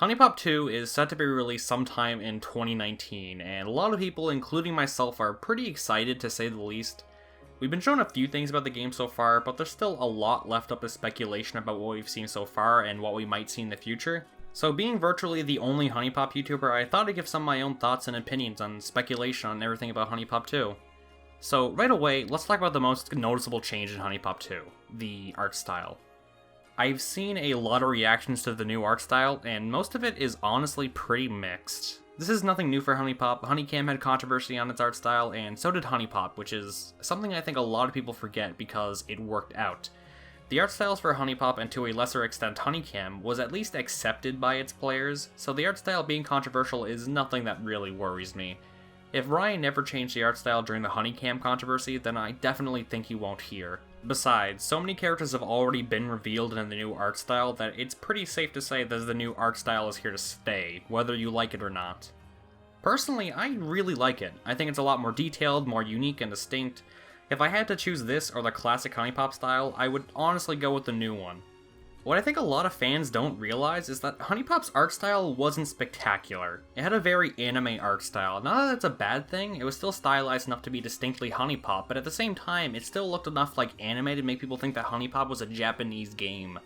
HuniePop 2 is set to be released sometime in 2019, and a lot of people, including myself, are pretty excited to say the least. We've been shown a few things about the game so far, but there's still a lot left up as speculation about what we've seen so far and what we might see in the future. So being virtually the only HuniePop YouTuber, I thought I'd give some of my own thoughts and opinions on speculation on everything about HuniePop 2. So right away, let's talk about the most noticeable change in HuniePop 2, the art style. I've seen a lot of reactions to the new art style, and most of it is honestly pretty mixed. This is nothing new for HuniePop. HunieCam had controversy on its art style, and so did HuniePop, which is something I think a lot of people forget because it worked out. The art styles for HuniePop, and to a lesser extent HunieCam, was at least accepted by its players, so the art style being controversial is nothing that really worries me. If Ryan never changed the art style during the HunieCam controversy, then I definitely think he won't here. Besides, so many characters have already been revealed in the new art style that it's pretty safe to say that the new art style is here to stay, whether you like it or not. Personally, I really like it. I think it's a lot more detailed, more unique and distinct. If I had to choose this or the classic HuniePop style, I would honestly go with the new one. What I think a lot of fans don't realize is that HuniePop's art style wasn't spectacular. It had a very anime art style. Not that that's a bad thing, it was still stylized enough to be distinctly HuniePop, but at the same time, it still looked enough like anime to make people think that HuniePop was a Japanese game.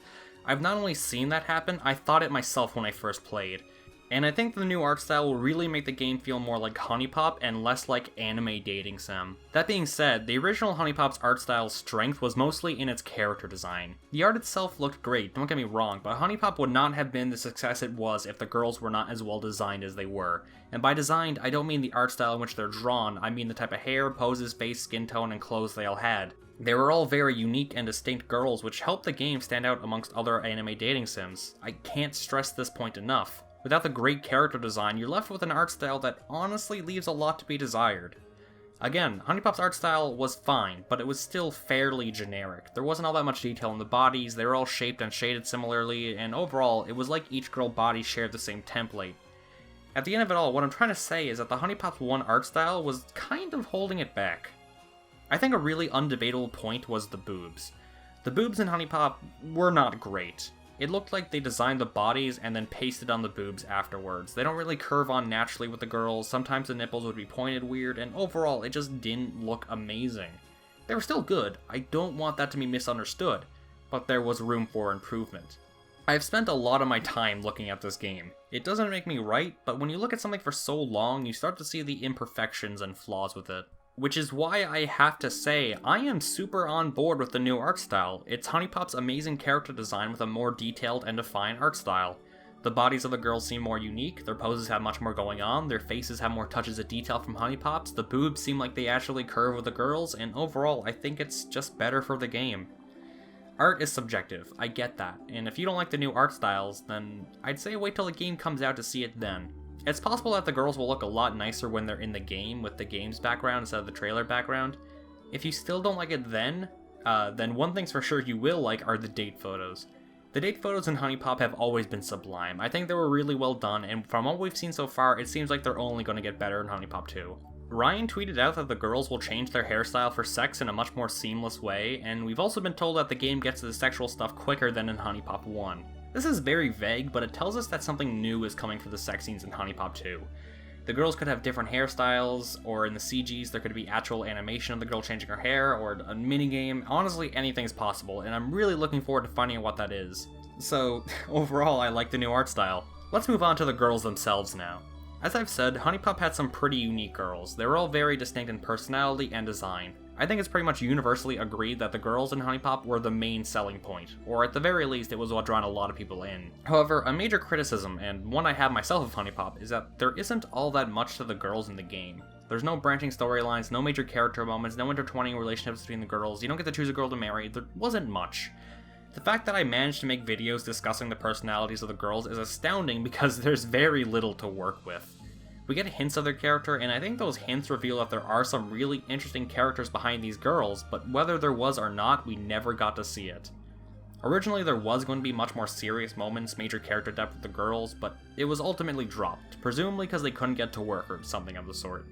I've not only seen that happen, I thought it myself when I first played. And I think the new art style will really make the game feel more like HuniePop and less like anime dating sim. That being said, the original HuniePop's art style's strength was mostly in its character design. The art itself looked great, don't get me wrong, but HuniePop would not have been the success it was if the girls were not as well designed as they were. And by designed, I don't mean the art style in which they're drawn, I mean the type of hair, poses, face, skin tone, and clothes they all had. They were all very unique and distinct girls, which helped the game stand out amongst other anime dating sims. I can't stress this point enough. Without the great character design, you're left with an art style that honestly leaves a lot to be desired. Again, HuniePop's art style was fine, but it was still fairly generic. There wasn't all that much detail in the bodies, they were all shaped and shaded similarly, and overall, it was like each girl body shared the same template. At the end of it all, what I'm trying to say is that the HuniePop 1 art style was kind of holding it back. I think a really undebatable point was the boobs. The boobs in HuniePop were not great. It looked like they designed the bodies and then pasted on the boobs afterwards. They don't really curve on naturally with the girls, sometimes the nipples would be pointed weird, and overall it just didn't look amazing. They were still good, I don't want that to be misunderstood, but there was room for improvement. I have spent a lot of my time looking at this game. It doesn't make me right, but when you look at something for so long, you start to see the imperfections and flaws with it. Which is why I have to say, I am super on board with the new art style. It's HuniePop's amazing character design with a more detailed and defined art style. The bodies of the girls seem more unique, their poses have much more going on, their faces have more touches of detail from HuniePop's, the boobs seem like they actually curve with the girls, and overall, I think it's just better for the game. Art is subjective, I get that, and if you don't like the new art styles, then I'd say wait till the game comes out to see it then. It's possible that the girls will look a lot nicer when they're in the game with the game's background instead of the trailer background. If you still don't like it then one thing's for sure you will like are the date photos. The date photos in HuniePop have always been sublime. I think they were really well done, and from what we've seen so far, it seems like they're only going to get better in HuniePop 2. Ryan tweeted out that the girls will change their hairstyle for sex in a much more seamless way, and we've also been told that the game gets to the sexual stuff quicker than in HuniePop 1. This is very vague, but it tells us that something new is coming for the sex scenes in HuniePop 2. The girls could have different hairstyles, or in the CGs there could be actual animation of the girl changing her hair, or a minigame. Honestly, anything's possible, and I'm really looking forward to finding out what that is. So, overall, I like the new art style. Let's move on to the girls themselves now. As I've said, HuniePop had some pretty unique girls. They were all very distinct in personality and design. I think it's pretty much universally agreed that the girls in HuniePop were the main selling point, or at the very least it was what drew a lot of people in. However, a major criticism, and one I have myself of HuniePop, is that there isn't all that much to the girls in the game. There's no branching storylines, no major character moments, no intertwining relationships between the girls, you don't get to choose a girl to marry, there wasn't much. The fact that I managed to make videos discussing the personalities of the girls is astounding because there's very little to work with. We get hints of their character, and I think those hints reveal that there are some really interesting characters behind these girls, but whether there was or not, we never got to see it. Originally there was going to be much more serious moments, major character depth with the girls, but it was ultimately dropped, presumably because they couldn't get to work or something of the sort.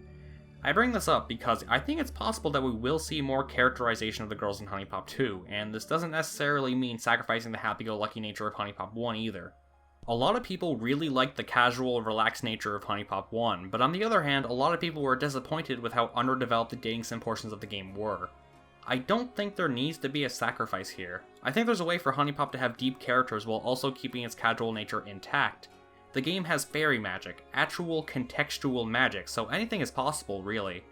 I bring this up because I think it's possible that we will see more characterization of the girls in HuniePop 2, and this doesn't necessarily mean sacrificing the happy-go-lucky nature of HuniePop 1 either. A lot of people really liked the casual, relaxed nature of HuniePop 1, but on the other hand, a lot of people were disappointed with how underdeveloped the dating sim portions of the game were. I don't think there needs to be a sacrifice here. I think there's a way for HuniePop to have deep characters while also keeping its casual nature intact. The game has fairy magic, actual contextual magic, so anything is possible, really.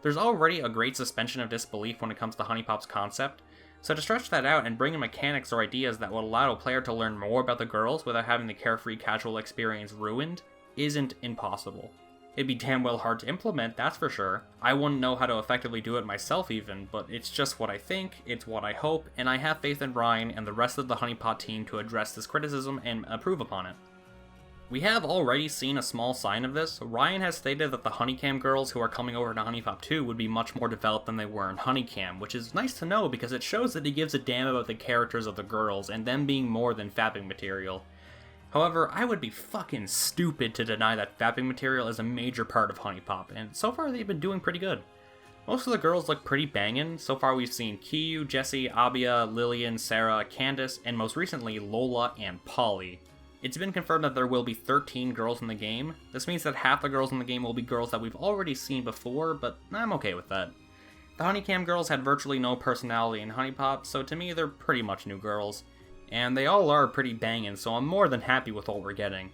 There's already a great suspension of disbelief when it comes to HuniePop's concept, so to stretch that out and bring in mechanics or ideas that would allow a player to learn more about the girls without having the carefree casual experience ruined isn't impossible. It'd be damn well hard to implement, that's for sure. I wouldn't know how to effectively do it myself even, but it's just what I think, it's what I hope, and I have faith in Ryan and the rest of the HuniePop team to address this criticism and improve upon it. We have already seen a small sign of this. Ryan has stated that the Honeycam girls who are coming over to HuniePop 2 would be much more developed than they were in Honeycam, which is nice to know because it shows that he gives a damn about the characters of the girls and them being more than fapping material. However, I would be fucking stupid to deny that fapping material is a major part of HuniePop, and so far they've been doing pretty good. Most of the girls look pretty bangin'. So far we've seen Kiyu, Jessie, Abia, Lillian, Sarah, Candace, and most recently Lola and Polly. It's been confirmed that there will be 13 girls in the game. This means that half the girls in the game will be girls that we've already seen before, but I'm okay with that. The Honeycam girls had virtually no personality in HuniePop, so to me they're pretty much new girls. And they all are pretty bangin', so I'm more than happy with what we're getting.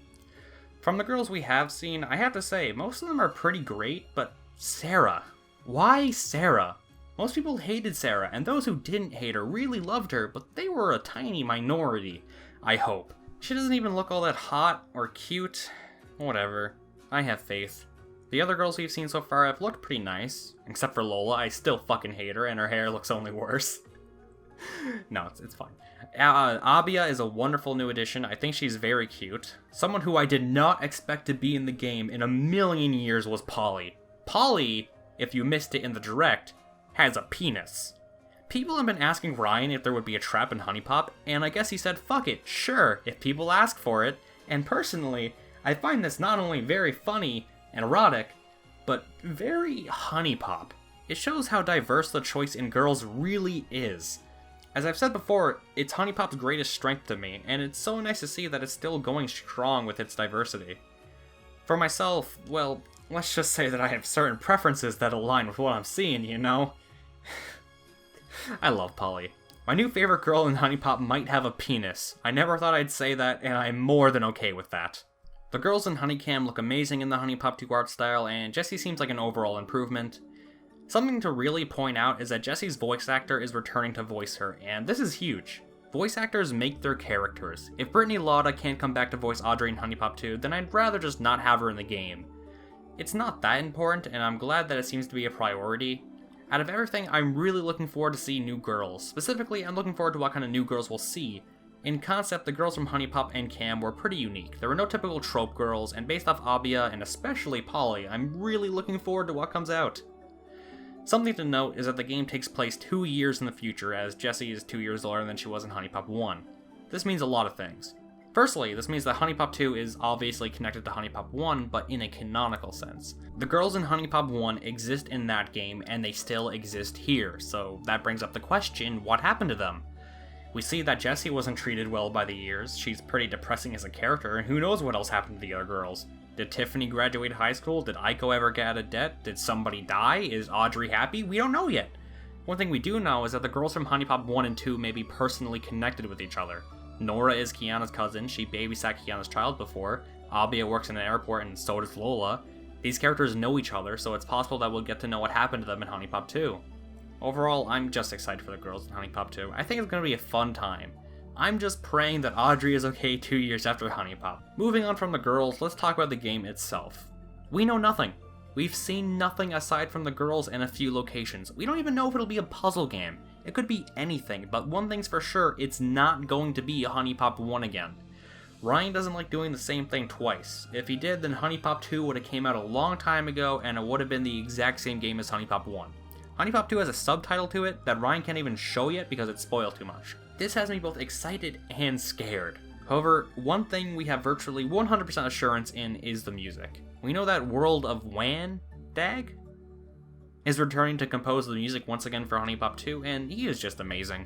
From the girls we have seen, I have to say, most of them are pretty great, but Sarah. Why Sarah? Most people hated Sarah, and those who didn't hate her really loved her, but they were a tiny minority, I hope. She doesn't even look all that hot or cute. Whatever. I have faith. The other girls we've seen so far have looked pretty nice. Except for Lola, I still fucking hate her and her hair looks only worse. No, it's fine. Abia is a wonderful new addition. I think she's very cute. Someone who I did not expect to be in the game in a million years was Polly. Polly, if you missed it in the direct, has a penis. People have been asking Ryan if there would be a trap in HuniePop, and I guess he said, fuck it, sure, if people ask for it. And personally, I find this not only very funny and erotic, but very HuniePop. It shows how diverse the choice in girls really is. As I've said before, it's HuniePop's greatest strength to me, and it's so nice to see that it's still going strong with its diversity. For myself, well, let's just say that I have certain preferences that align with what I'm seeing, you know? I love Polly. My new favorite girl in HuniePop might have a penis. I never thought I'd say that, and I'm more than okay with that. The girls in Honeycam look amazing in the HuniePop 2 art style, and Jessie seems like an overall improvement. Something to really point out is that Jessie's voice actor is returning to voice her, and this is huge. Voice actors make their characters. If Brittany Lauda can't come back to voice Audrey in HuniePop 2, then I'd rather just not have her in the game. It's not that important, and I'm glad that it seems to be a priority. Out of everything, I'm really looking forward to seeing new girls. Specifically, I'm looking forward to what kind of new girls we'll see. In concept, the girls from HuniePop and Cam were pretty unique. There were no typical trope girls, and based off Abia and especially Polly, I'm really looking forward to what comes out. Something to note is that the game takes place 2 years in the future, as Jessie is 2 years older than she was in HuniePop 1. This means a lot of things. Firstly, this means that HuniePop 2 is obviously connected to HuniePop 1, but in a canonical sense. The girls in HuniePop 1 exist in that game, and they still exist here, so that brings up the question, what happened to them? We see that Jessie wasn't treated well by the years, she's pretty depressing as a character, and who knows what else happened to the other girls. Did Tiffany graduate high school? Did Aiko ever get out of debt? Did somebody die? Is Audrey happy? We don't know yet. One thing we do know is that the girls from HuniePop 1 and 2 may be personally connected with each other. Nora is Kiana's cousin, she babysat Kiana's child before. Abia works in an airport and so does Lola. These characters know each other, so it's possible that we'll get to know what happened to them in HuniePop 2. Overall, I'm just excited for the girls in HuniePop 2. I think it's going to be a fun time. I'm just praying that Audrey is okay 2 years after HuniePop. Moving on from the girls, let's talk about the game itself. We know nothing. We've seen nothing aside from the girls and a few locations. We don't even know if it'll be a puzzle game. It could be anything, but one thing's for sure, it's not going to be a HuniePop 1 again. Ryan doesn't like doing the same thing twice. If he did, then HuniePop 2 would have came out a long time ago and it would have been the exact same game as HuniePop 1. HuniePop 2 has a subtitle to it that Ryan can't even show yet because it's spoiled too much. This has me both excited and scared. However, one thing we have virtually 100% assurance in is the music. We know that World of Dag is returning to compose the music once again for HuniePop 2, and he is just amazing.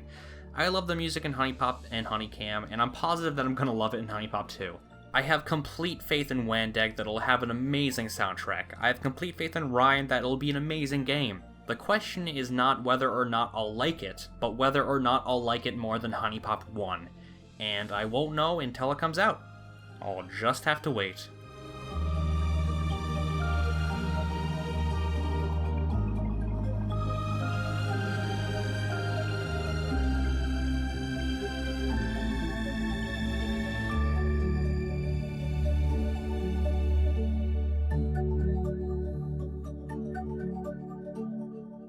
I love the music in HuniePop and Honeycam, and I'm positive that I'm gonna love it in HuniePop 2. I have complete faith in Wandeg that it'll have an amazing soundtrack. I have complete faith in Ryan that it'll be an amazing game. The question is not whether or not I'll like it, but whether or not I'll like it more than HuniePop 1. And I won't know until it comes out. I'll just have to wait.